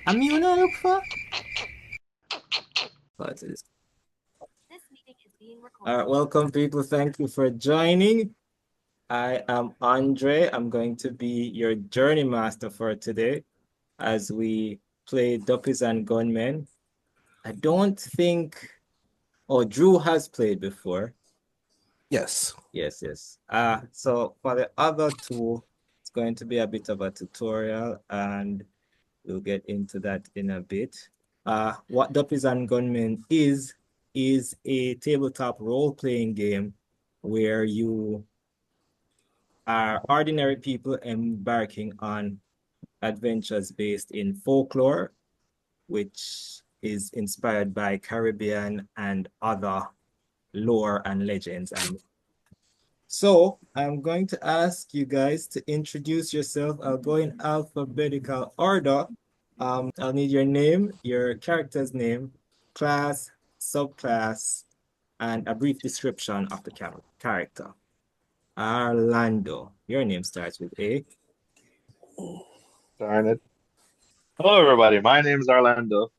I'm you now look for? What is All right, welcome people. Thank you for joining. I am Andre. I'm going to be your journey master for today as we play Duppies and Gunmen. I don't think, oh, Drew has played before. Yes. Yes, yes. So for the other two, it's going to be a bit of a tutorial and we'll get into that in a bit. What Duppies and Gunmen is a tabletop role-playing game where you are ordinary people embarking on adventures based in folklore, which is inspired by Caribbean and other lore and legends. And so I'm going to ask you guys to introduce yourself. I'll go in alphabetical order. I'll need your name, your character's name, class, subclass, and a brief description of the character. Arlando, your name starts with A. Darn it. Hello, everybody. My name is Arlando,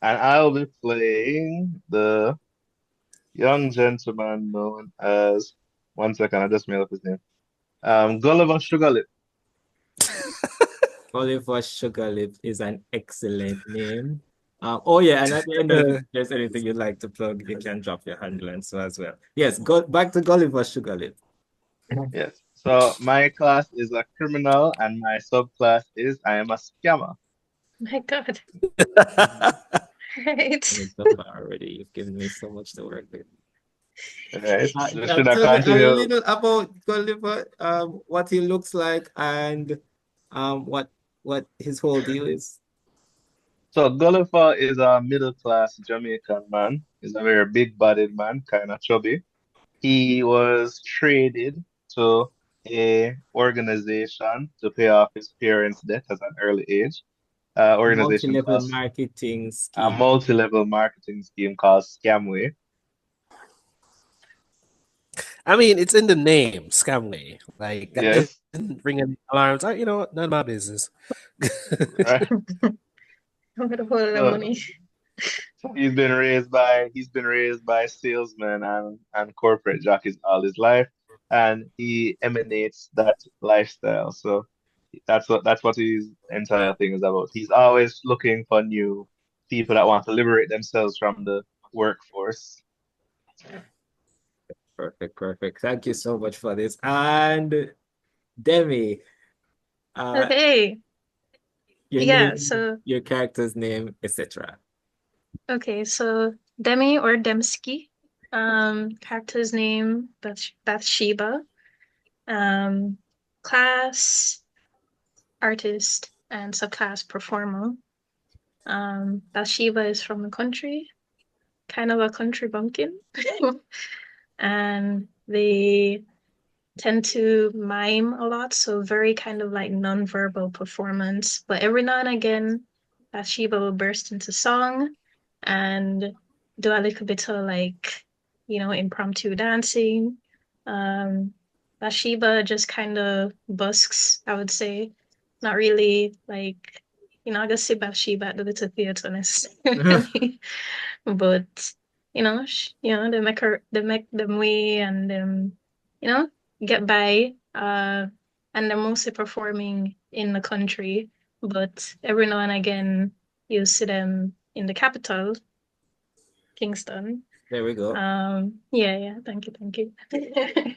and I'll be playing the young gentleman known as, one second, I just made up his name. Gulliver Sugarlip. Gulliver Sugarlip is an excellent name. Oh yeah, and at the end of it, if there's anything you'd like to plug, you can drop your handle and so as well. Yes, go back to Gulliver Sugarlip. Yes. So my class is a criminal, and my subclass is I am a scammer. My God. Right. Already, you've given me so much to work with. Right. Should I Tell me a continue? little about Gulliver, what he looks like and what his whole deal is. So Gulliver is a middle-class Jamaican man. He's a very big-bodied man, kind of chubby. He was traded to a organization to pay off his parents' debt at an early age. Organization Multi-level called marketing a scheme. multi-level marketing scheme called Scamway. I mean, it's in the name, Scamway. Like that Yes. didn't ring any alarms. You know what? None of my business. Right. I'm gonna hold the So, money. so he's been raised by salesmen and corporate jockeys all his life, and he emanates that lifestyle. So that's what his entire thing is about. He's always looking for new people that want to liberate themselves from the workforce. Perfect, perfect. Thank you so much for this. And Demi, Okay. your Yeah, name, so your character's name, etc. okay, so Demi or Demski. Character's name, Bathsheba. Class, artist, and subclass performer. Bathsheba is from the country, kind of a country bumpkin. And they tend to mime a lot, so very kind of like non-verbal performance. But every now and again, Bathsheba will burst into song and do a little bit of like, impromptu dancing. Bathsheba just kind of busks, I would say. Not really like, I just see Bathsheba at the little theater necessarily. But they make them way and you know, get by. And they're mostly performing in the country, but every now and again you see them in the capital, Kingston. There we go. Yeah, thank you. Mhm.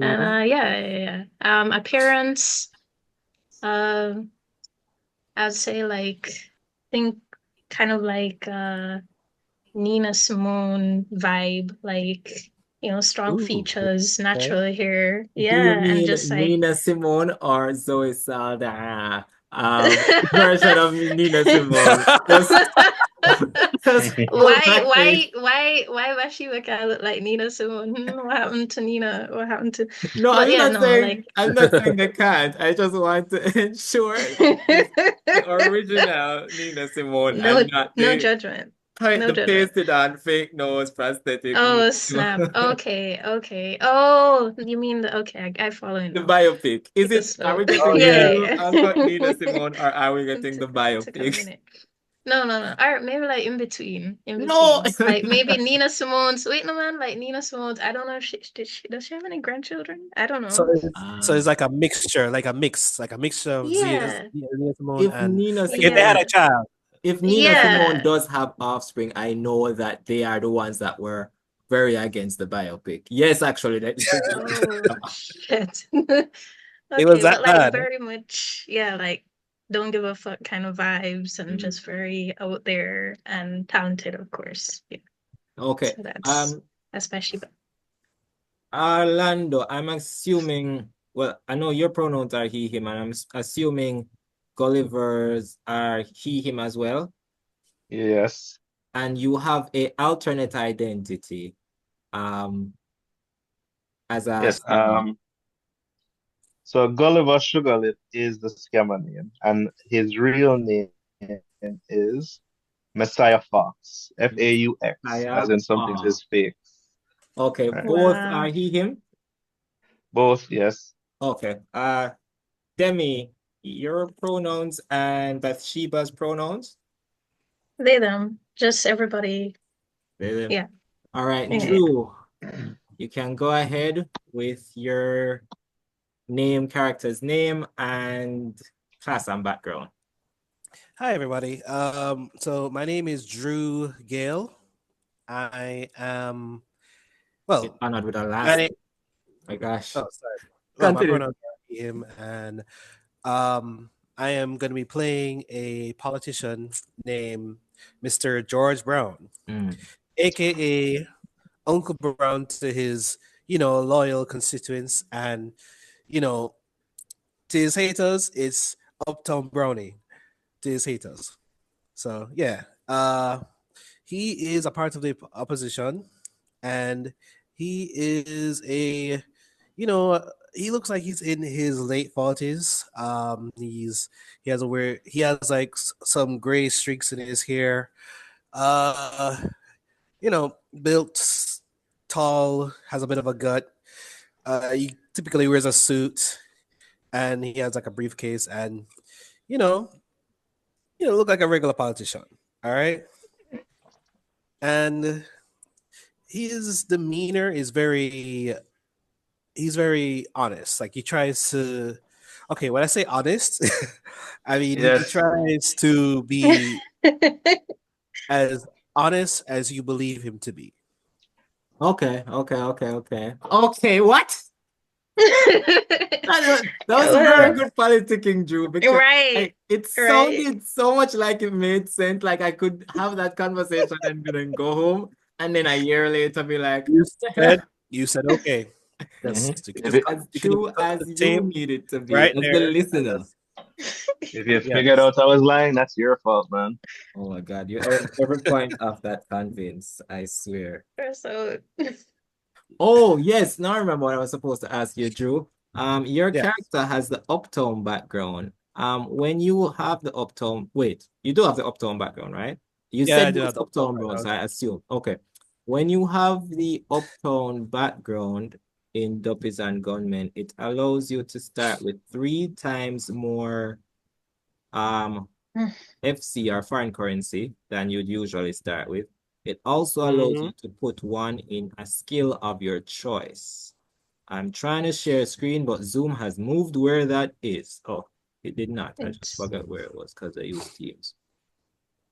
And yeah. Appearance, I'd say like think kind of like Nina Simone vibe, like strong Ooh, features, okay. natural hair. Do you Yeah, and mean just like Nina Simone or Zoe Saldana? Version of Nina Simone. Just full package. why Bathsheba can't look like Nina Simone? What happened to Nina? What happened to No, But I'm yeah, not no, saying like I'm not saying they can't. I just want to ensure it's the original Nina Simone no and not no the judgment. Type No the judgment. pasted on fake nose prosthetic. Oh, snap. Okay, okay. Oh, you mean okay, I follow you The now. biopic. Is Take a it, are slow. we Oh getting the yeah. real Yeah, Uncut Nina yeah. Simone or are we getting the Took a biopic? minute. No, no, no. All right, maybe like in between. In No! between. Like maybe Nina Simone's. Wait, no, man. Like Nina Simone's. I don't know if does she have any grandchildren? I don't So know. it's like a mixture, like a mixture of Yeah, Zia Simone If and Nina like if they had yeah, a Simone, child. if Nina Simone yeah. does have offspring, I know that they are the ones that were very against the biopic. Yes, actually, that this is Oh shit. It was Okay, that but like bad. very much, yeah, like don't give a fuck kind of vibes and Mhm. just very out there and talented, of course. Yeah. Okay. So that's especially Arlando, I'm assuming, well, I know your pronouns are he, him, and I'm assuming Gulliver's are he, him as well. Yes. And you have a alternate identity um as a Yes. scammer. So Gulliver Sugarlip is the scammer name, and his real name is Messiah Fox, Faux, as Messiah in something Fox. is fake. Okay, Right. both are wow. he, him. Both, yes. Okay. Demi, your pronouns and Bathsheba's pronouns. They them. Just everybody. They- Yeah. All right, Yeah. Drew, you can go ahead with your name, character's name, and class and background. Hi everybody. So my name is Drew Gale. I am Get well. honored with a My last name. name. My gosh. Oh, sorry. Well, my Continue. pronouns are he, him, and I am going to be playing a politician named Mr. George Brown, Mm. aka Uncle Brown to his, loyal constituents, and you know, to his haters, it's Uptown Brownie to his haters. So yeah, he is a part of the opposition, and he is a, he looks like he's in his late 40s. He has like some gray streaks in his hair. Uh, built tall, has a bit of a gut. He typically wears a suit, and he has like a briefcase, and you know, look like a regular politician. All right, and his demeanor is he's very honest. Like he tries to, okay, when I say honest, I mean he Yes. tries to be as honest as you believe him to be. Okay, okay, okay, okay. Okay, what? That was very Well, good politicking, Drew, because right, it right. sounded so much like it made sense. Like I could have that conversation and then go home, and then a year later be like, You you said okay. That's Mhm. you can If just it, cut, As you can just true cut as the you tape need it to be, right as the there. And listener. just, if you figured yes. out I was lying, that's your fault, man. Oh my God, you earned every point of that convince, I swear. So Oh, yes. Now I remember what I was supposed to ask you, Drew. Your Yeah. character has the uptone background. When you have the uptone, wait, you do have the uptone background, right? You Yeah, I said do you was have the uptone brown, so I assume. Okay. When you have the uptone background in Duppies and Gunmen, it allows you to start with 3 times more FC or foreign currency than you'd usually start with. It also allows Mm-hmm. you to put one in a skill of your choice. I'm trying to share a screen, but Zoom has moved where that is. Oh, it did not. I just it's forgot where it was because I used Teams.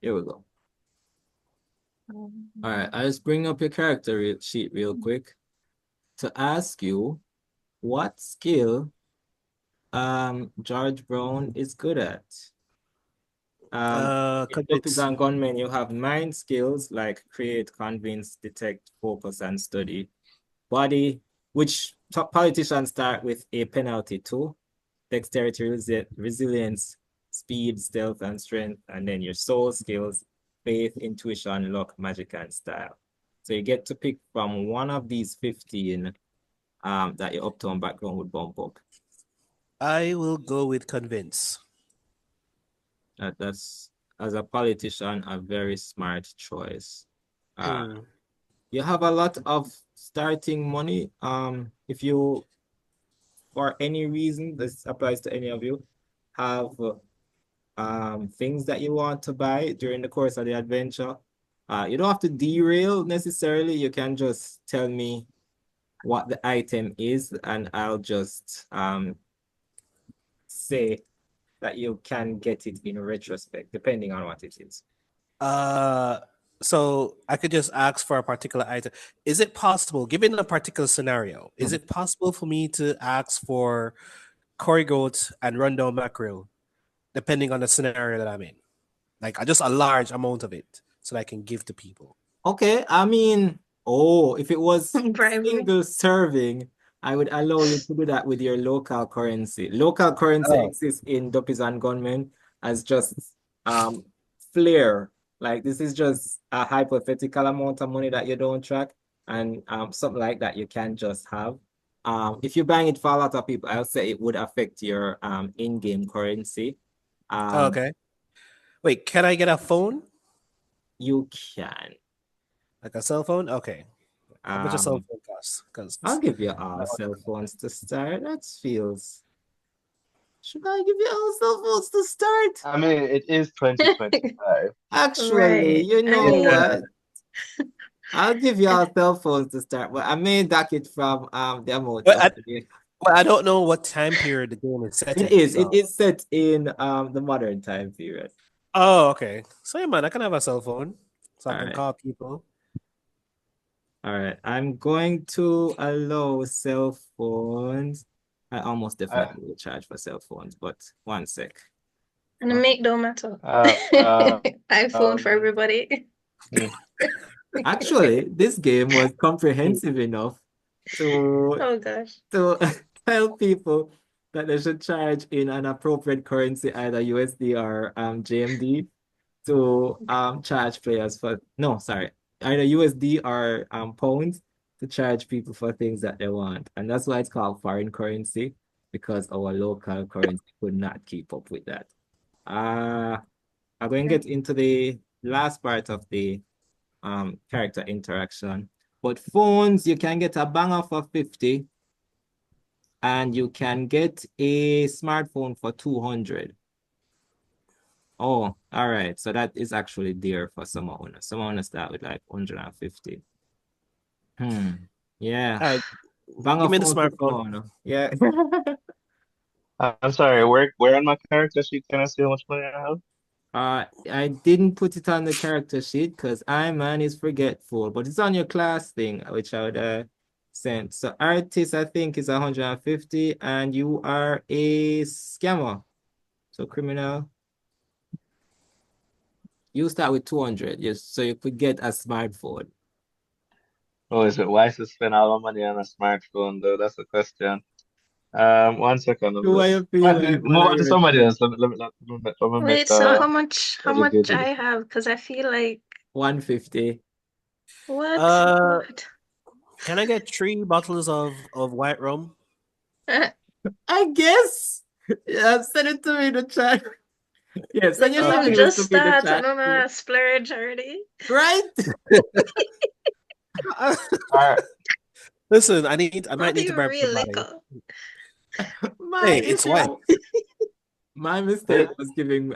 Here we go. All right, I'll just bring up your character sheet real quick to ask you what skill George Brown is good at. In Duppies Convince. and Gunmen, you have 9 skills like create, convince, detect, focus, and study. Body, which top politicians start with a penalty 2, dexterity, resilience, speed, stealth, and strength, and then your soul skills, faith, intuition, luck, magic, and style. So you get to pick from one of these 15 that your uptone background would bump up. I will go with convince. That's as a politician, a very smart choice. Mm. You have a lot of starting money. If you, for any reason, this applies to any of you, have things that you want to buy during the course of the adventure. You don't have to derail necessarily. You can just tell me what the item is, and I'll just say that you can get it in retrospect, depending on what it is. So I could just ask for a particular item. Is it possible, given a particular scenario, is it possible for me to ask for curry goat and rundown mackerel, depending on the scenario that I'm in? Like just a large amount of it so that I can give to people. Okay, I mean, if it was Bribery. single serving, I would allow you to do that with your local currency. Local currency Oh. exists in Duppies and Gunmen as just flair. Like this is just a hypothetical amount of money that you don't track, and something like that you can just have. If you're buying it for a lot of people, I'll say it would affect your in-game currency. Okay. Wait, can I get a phone? You can. Like a cell phone? Okay. How much a cell Um, phone costs? Because I'll give you all cell phones to start. That feels. Should I give you all cell phones to start? I mean, it is 2025. Actually, Right. you I know mean, what? I'll give you all cell phones to start, but I may dock it from the amount But of I, but I don't know what time period the game is set in. It So. is set in the modern time period. Oh, okay. So yeah, man, I can have a cell phone so I All can right. call people. All right. I'm going to allow cell phones. I almost definitely will charge for cell phones, but one sec. and the make don't matter. Uh, iPhone for everybody. hmm. Actually, this game was comprehensive enough to Oh gosh. tell people that they should charge in an appropriate currency, either USD or JMD, to charge players for either USD or pounds to charge people for things that they want. And that's why it's called foreign currency, because our local currency could not keep up with that. I'm going to get into the last part of the character interaction. But phones, you can get a banger for 50, and you can get a smartphone for 200. Oh, all right. So that is actually dear for some owners. Some owners start with like 150. Yeah. All right, Banger give me the phone for some smartphone. owner. Yeah. I'm sorry, where on my character sheet can I see how much money I have? I didn't put it on the character sheet because man is forgetful, but it's on your class thing, which I would send. So artist, I think, is 150, and you are a scammer. So criminal. You start with 200, yes, so you could get a smartphone. Oh, is it wise to spend all my money on a smartphone though? That's the question. 1 second, Do you feel like move one of on to your somebody else. Let me make Wait, so how much educated. I have? Because I feel like 150. what? Uh, What? can I get 3 bottles of white rum? I guess. Yeah, send it to me in the chat. Yeah, send Like your you Okay. documents just to me in the start chat. and on a splurge already. Right? All right. Listen, I might Not need to even bribe real somebody. liquor. My Hey, it's white. My mistake was giving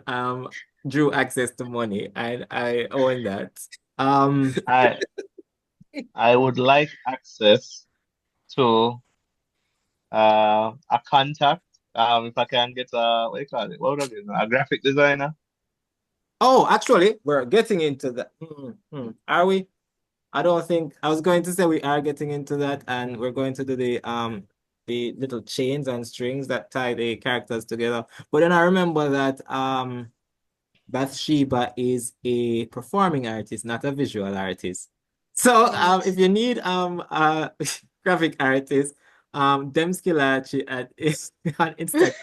Drew access to money, and I own that. I I would like access to a contact. If I can get a what do you call it? What would I get? A graphic designer. Oh, actually, we're getting into that. Are we? I don't think I was going to say we are getting into that, and we're going to do the little chains and strings that tie the characters together. But then I remember that Bathsheba is a performing artist, not a visual artist. So if you need a graphic artist, Demski is on Instagram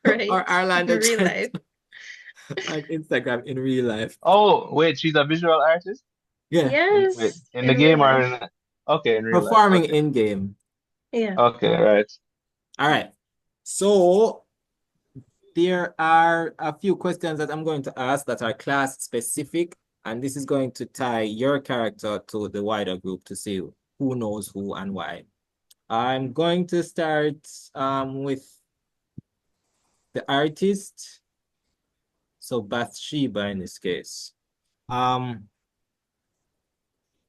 Right. or Arlando In real life. on Instagram in real life. Oh, wait, she's a visual artist? Yeah, Wait, Yes, in the in real game or life. in okay, in real life. performing Okay. in game. Yeah. Okay, right. All right. So there are a few questions that I'm going to ask that are class specific, and this is going to tie your character to the wider group to see who knows who and why. I'm going to start with the artist, so Bathsheba in this case.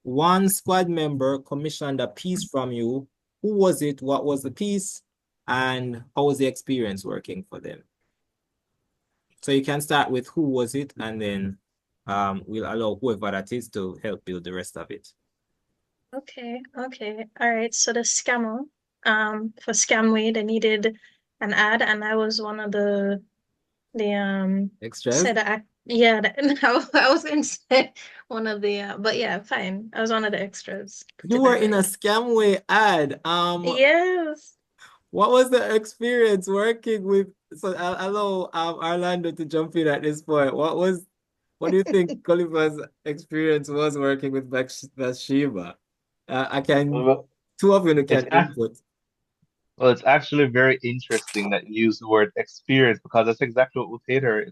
One squad member commissioned a piece from you. Who was it? What was the piece? And how was the experience working for them? So you can start with who was it, and then we'll allow whoever that is to help build the rest of it. Okay. All right. So the scammer, for Scamway, they needed an ad, and I was one of the Extras? said yeah, I was going to say one of the but yeah, fine. I was one of the extras. Put You it were that in a way. Scamway ad. Yes. What was the experience working with? So I'll allow Arlando to jump in at this point. What do you think Gulliver's experience was working with Bathsheba? Well, Two of you it's can ac- input. well, it's actually very interesting that you use the word experience because that's exactly what we paid her.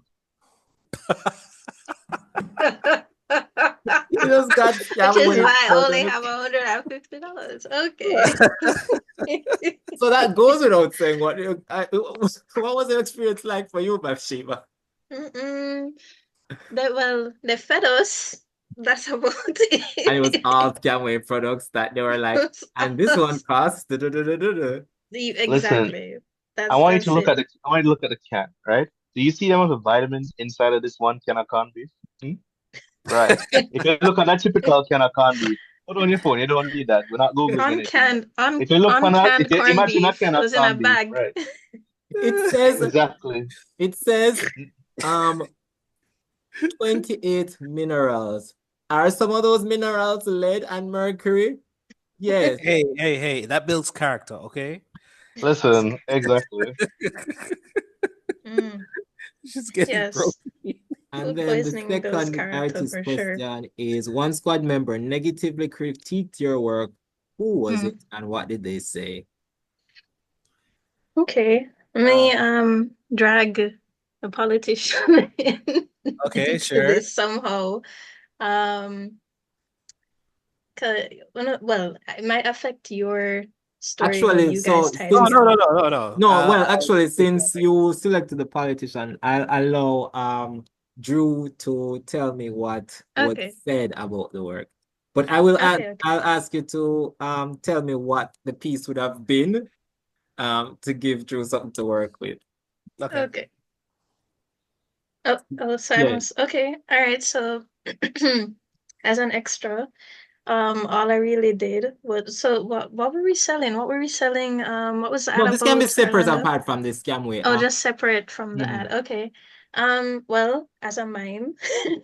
You just got Which is Scamway why I only product. have $150. Okay. So that goes without saying. What was the experience like for you, Bathsheba? Mm-mm. They fed us. That's about And it was it. all Scamway products that they were like, It's and this one us. costs da, da, da, da, da, da. Listen, Exactly. I want you to That's look it. at I want you to look at the can, right? Do you see them with the vitamins inside of this one can of corned beef? Hmm? Right. If you look at that typical can of corned beef, put on your phone. You don't need that. We're not Googling anything here. If you look on that, if Uncanned you corned imagine that beef can of was in a corned beef, bag. right? It says Exactly. it says um 28 minerals. Are some of those minerals lead and mercury? Yes. Hey, that builds character, okay? Listen, exactly. Mm, She's getting broke. yes. And Food then the poisoning builds second character artist for sure. question is one squad member negatively critiqued your work. Who was Mm. it and what did they say? Okay. Let Uh, me drag a politician okay, into sure. this somehow. Um, well, it might affect your story how Actually, you guys so tie No, since no, no, together. no, no, no. no, well, I'll actually, take that since back. you selected the politician, I'll allow Drew to tell me what was Okay. said about the work. But I will ask Okay. I'll ask you to tell me what the piece would have been to give Drew something to work with. Okay. Okay. So I Yeah. must. Okay. All right. So, as an extra, all I really did was what were we selling? What were we selling? What was the No, ad this can be about, separate Arlando? apart from the scam way. Oh, just separate from the Mhm. ad. Okay. Well, as a mime,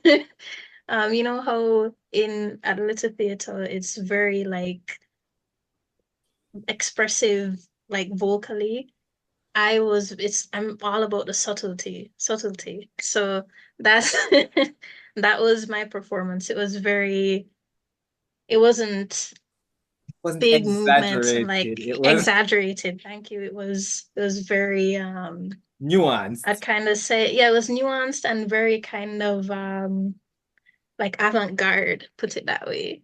you know how in at Little Theater it's very like expressive, like vocally. I'm all about the subtlety. So that's that was my performance. It wasn't Wasn't big movements and exaggerated. like It was exaggerated. Thank you. It was very I'd nuanced. kind of say, yeah, it was nuanced and very kind of like avant-garde, put it that way.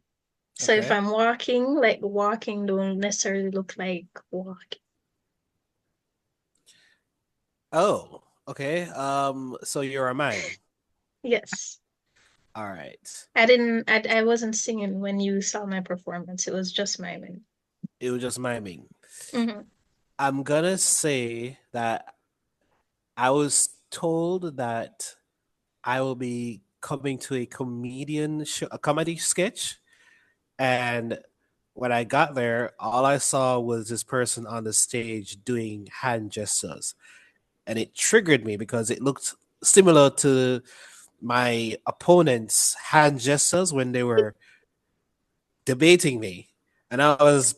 So if Okay. I'm walking, like walking don't necessarily look like walking. Oh, okay. So you're a mime. Yes. All right. I wasn't singing when you saw my performance. It was just miming. It was just miming. Hmm. I'm gonna say that I was told that I will be coming to a a comedy sketch, and when I got there, all I saw was this person on the stage doing hand gestures, and it triggered me because it looked similar to my opponent's hand gestures when they were debating me, and I was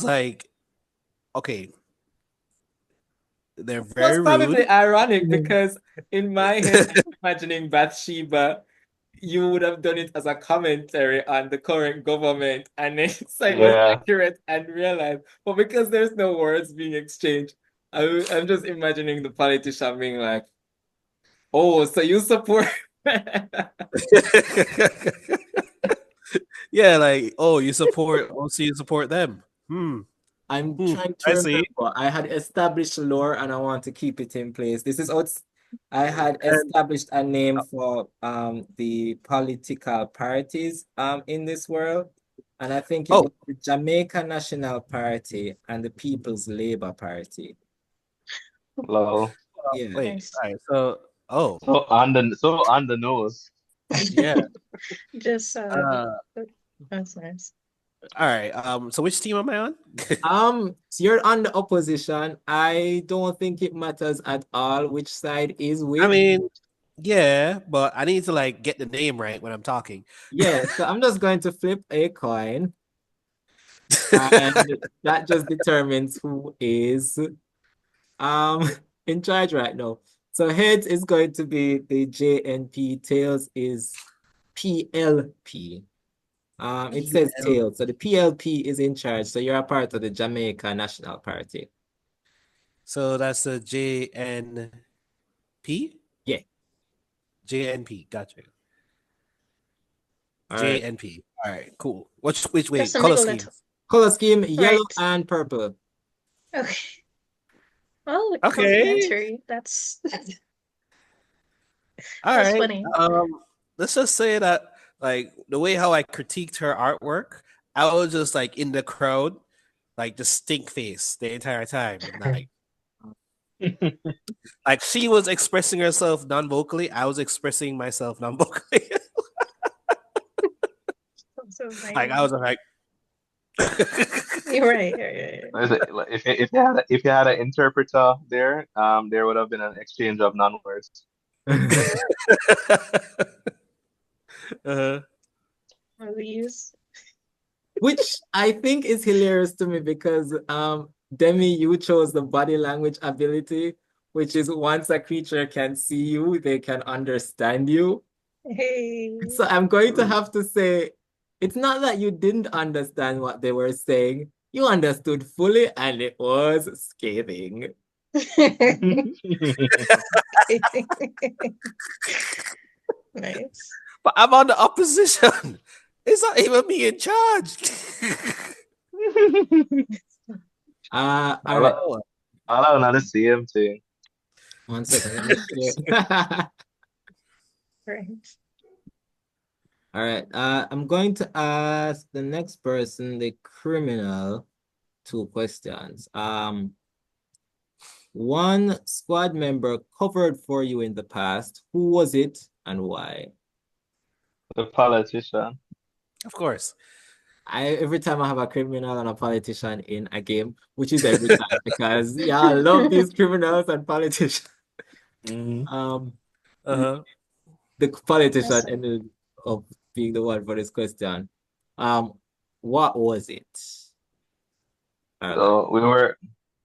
like, okay, they're It was very probably rude. ironic because in my head, I'm imagining Bathsheba, you would have done it as a commentary on the current government, and then so it was Yeah. accurate and realized. But because there's no words being exchanged, I'm just imagining the politician being like, "Oh, so you support?" Yeah, like, oh, so you support them. I'm trying to I see. remember. I had established lore and I want to keep it in place. This is what I had And established a name for the political parties in this world. And I think it oh, was the Jamaica National Party and the People's Labour Party. Lol. Yeah. wait, Nice. all right. So, oh, So on the nose. yeah. Just Uh, that's nice. all right. So which team am I on? So you're on the opposition. I don't think it matters at all which side is I which. mean, yeah, but I need to like get the name right when I'm talking. Yeah, so I'm just going to flip a coin. And that just determines who is um in charge right now. So heads is going to be the JNP, tails is PLP. It says PL. tails. So the PLP is in charge. So you're a part of the Jamaica National Party. So that's the JNP. Yeah. JNP. Gotcha. All right. JNP. All right. Cool. Which way? That's the Color middle scheme. letter. Color scheme, yellow Right. and purple. Okay. Well, Okay. complimentary. That's All that's right. funny. Let's just say that like the way how I critiqued her artwork, I was just like in the crowd, like the stink face the entire time. Like she was expressing herself non-vocally, I was expressing myself non-vocally. So Like I was like you're right. Yeah. If you had an interpreter there, there would have been an exchange of non-words. uh-huh. Movies. Which I think is hilarious to me because Demi, you chose the body language ability, which is once a creature can see you, they can understand you. Hey. So I'm going to have to say, it's not that you didn't understand what they were saying. You understood fully and it was scathing. Nice. But I'm on the opposition. It's not even me in charge. All right. All out on the same thing. 1 second. Let me share. Right. All right. I'm going to ask the next person, the criminal, 2 questions. One squad member covered for you in the past. Who was it and why? The politician. Of course. Every time I have a criminal and a politician in a game, which is every time because yeah, I love these criminals and politicians. Mhm. Uh-huh. The politician Awesome. ended up being the one for this question. What was it? So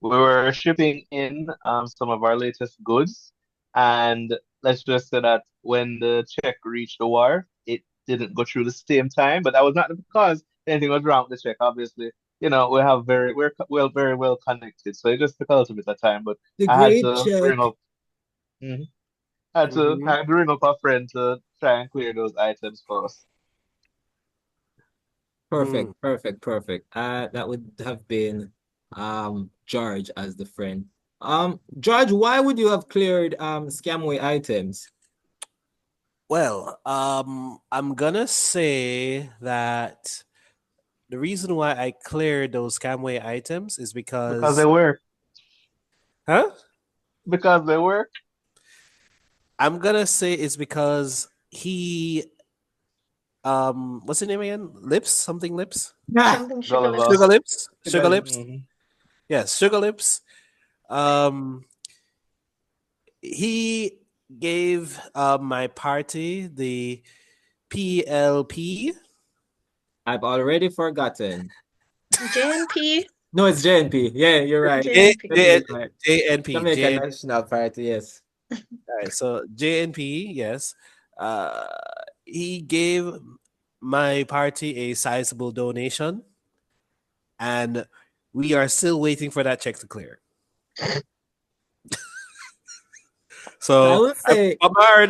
we were shipping in some of our latest goods, and let's just say that when the check reached the wharf, it didn't go through the same time, but that was not because anything was wrong with the check. Obviously, we're very well connected, so it just took a little bit of time. But The I had great to check. ring up, mhm. I had to ring up a friend to try and clear those items for us. Mm. Perfect. That would have been George as the friend. George, why would you have cleared scamway items? Well, I'm gonna say that the reason why I cleared those scamway items is Because they because, work. huh? Because they work. I'm gonna say it's because he, what's his name again? Lips, something lips, Something sugar Gulliver. sugar lips. lips, sugar Sugar. lips. Mhm. Yes, sugar lips. Um, he gave my party the PLP. I've already forgotten. JNP. No, it's JNP. Yeah, you're right. J, JNP. J, Jamaica, JNP. Jamaica National Party, yes. All right, so JNP, yes. Uh, he gave my party a sizable donation, and we are still waiting for that check to clear. So I So will say,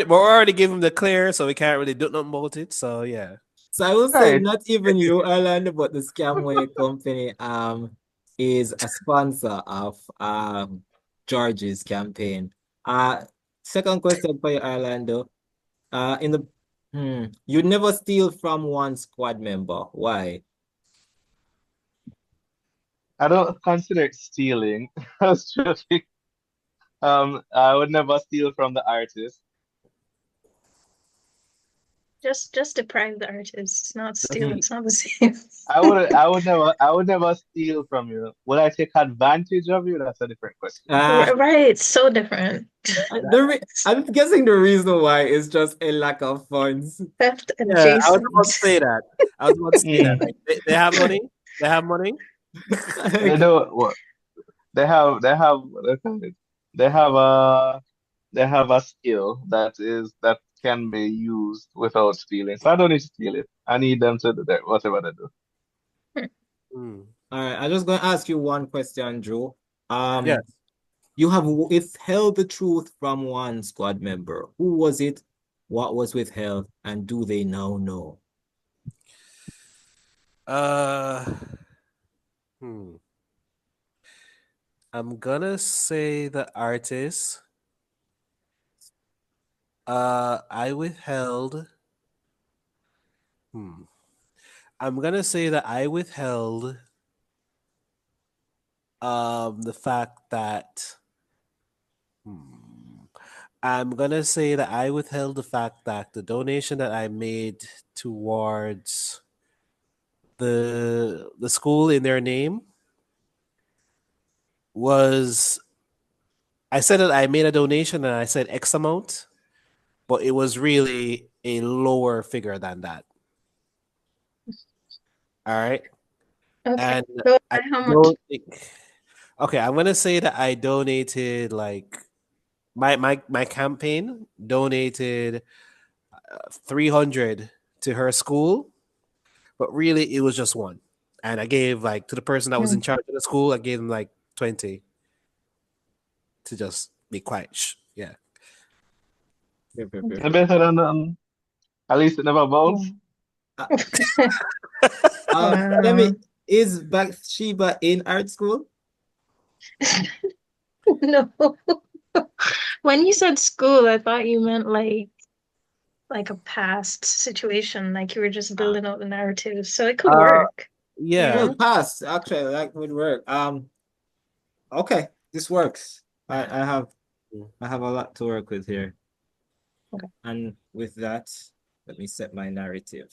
we're already giving him the clear, so we can't really do nothing about it. So yeah. Right. not even you, Arlando, but the Scamway company is a sponsor of George's campaign. Second question for you, Arlando. In the you never steal from one squad member. Why? I don't consider it stealing. I was joking. I would never steal from the artist. Just deprive the artist. It's not steal. Hmm. It's not the same. I would never steal from you. Would I take advantage of you? That's a different question. Right, it's so different. I'm guessing the reason why is just a lack of funds. Theft Yeah, I was about adjacent. to say that. I was about to say that. Mm. Like, they have money. They have money. They don't. What they call it? They have a they have a skill that can be used without stealing. So I don't need to steal it. I need them to do that, whatever they do. Hmm. All right, I'm just going to ask you one question, Joe. Yes. You have withheld the truth from one squad member. Who was it? What was withheld? And do they now know? Uh. Hmm. I'm gonna say the artist. I withheld. Hmm. I'm gonna say that I withheld. The fact that. Hmm. I'm gonna say that I withheld the fact that the donation that I made towards the school in their name was I said that I made a donation and I said X amount, but it was really a lower figure than that. All right. Okay. And So I by how much? don't think okay, I'm gonna say that I donated like my campaign donated 300 to her school, but really it was just one. And I gave like to the person that was in charge of the school, I gave them like 20 to just be quiet. Yeah. Yep, yep, yep. And better than at least it never bounce. Uh, Let Wow. me, is Bathsheba in art school? No. When you said school, I thought you meant like a past situation, like you were just Uh, building out the narrative. So it could Uh work, you yeah. well, know? past, actually, that would work. Okay, this works. I have a lot to work with here. Okay. And with that, let me set my narrative.